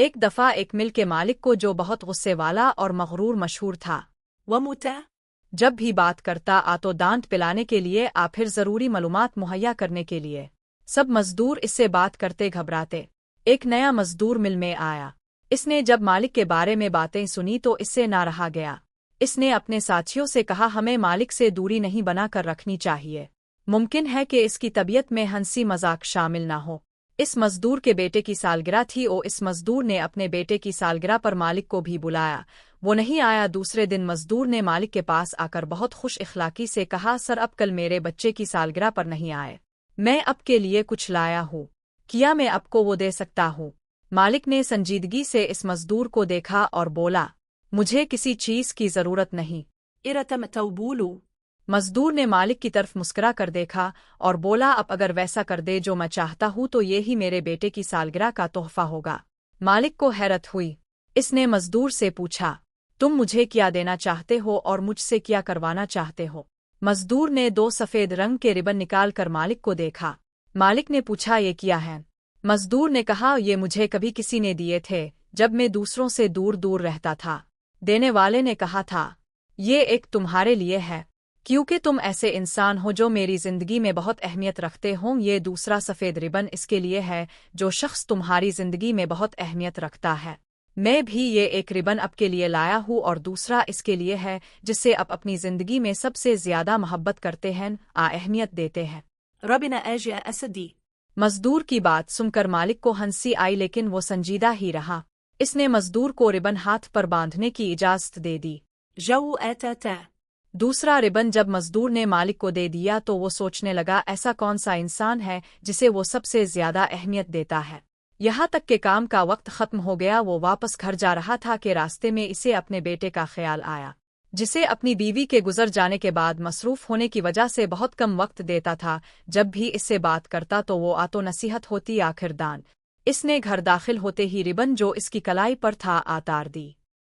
ایک دفعہ ایک مل کے مالک کو جو بہت غصے والا اور مغرور مشہور تھا، ومتى جب بھی بات کرتا تو دانت پلانے کے لیے پھر ضروری معلومات مہیا کرنے کے لیے سب مزدور اس سے بات کرتے گھبراتے۔ ایک نیا مزدور مل میں آیا۔ اس نے جب مالک کے بارے میں باتیں سنی تو اس سے نہ رہا گیا۔ اس نے اپنے ساتھیوں سے کہا ہمیں مالک سے دوری نہیں بنا کر رکھنی چاہیے، ممکن ہے کہ اس کی طبیعت میں ہنسی مذاق شامل نہ ہو۔ اس مزدور کے بیٹے کی سالگرہ تھی اور اس مزدور نے اپنے بیٹے کی سالگرہ پر مالک کو بھی بلایا، وہ نہیں آیا۔ دوسرے دن مزدور نے مالک کے پاس آ کر بہت خوش اخلاقی سے کہا سر اب کل میرے بچے کی سالگرہ پر نہیں آئے، میں اب کے لیے کچھ لایا ہوں، کیا میں اب کو وہ دے سکتا ہوں؟ مالک نے سنجیدگی سے اس مزدور کو دیکھا اور بولا مجھے کسی چیز کی ضرورت نہیں۔ ارتمتوبولو مزدور نے مالک کی طرف مسکرا کر دیکھا اور بولا اب اگر ویسا کر دے جو میں چاہتا ہوں تو یہی میرے بیٹے کی سالگرہ کا تحفہ ہوگا۔ مالک کو حیرت ہوئی۔ اس نے مزدور سے پوچھا تم مجھے کیا دینا چاہتے ہو اور مجھ سے کیا کروانا چاہتے ہو؟ مزدور نے 2 سفید رنگ کے ربن نکال کر مالک کو دیکھا۔ مالک نے پوچھا یہ کیا ہے؟ مزدور نے کہا یہ مجھے کبھی کسی نے دیے تھے جب میں دوسروں سے دور دور رہتا تھا۔ دینے والے نے کہا تھا یہ ایک تمہارے لیے ہے کیونکہ تم ایسے انسان ہو جو میری زندگی میں بہت اہمیت رکھتے ہوں۔ یہ دوسرا سفید ربن اس کے لیے ہے جو شخص تمہاری زندگی میں بہت اہمیت رکھتا ہے۔ میں بھی یہ ایک ربن اب کے لیے لایا ہوں اور دوسرا اس کے لیے ہے جس سے اب اپنی زندگی میں سب سے زیادہ محبت کرتے ہیں، اہمیت دیتے ہیں۔ ربنا اجی اسدی مزدور کی بات سن کر مالک کو ہنسی آئی لیکن وہ سنجیدہ ہی رہا۔ اس نے مزدور کو ربن ہاتھ پر باندھنے کی اجازت دے دی۔ جو اتتا دوسرا ربن جب مزدور نے مالک کو دے دیا تو وہ سوچنے لگا ایسا کون سا انسان ہے جسے وہ سب سے زیادہ اہمیت دیتا ہے۔ یہاں تک کہ کام کا وقت ختم ہو گیا، وہ واپس گھر جا رہا تھا کہ راستے میں اسے اپنے بیٹے کا خیال آیا، جسے اپنی بیوی کے گزر جانے کے بعد مصروف ہونے کی وجہ سے بہت کم وقت دیتا تھا۔ جب بھی اس سے بات کرتا تو وہ آتو نصیحت ہوتی آخر دان۔ اس نے گھر داخل ہوتے ہی ربن جو اس کی کلائی پر تھا اتار دی۔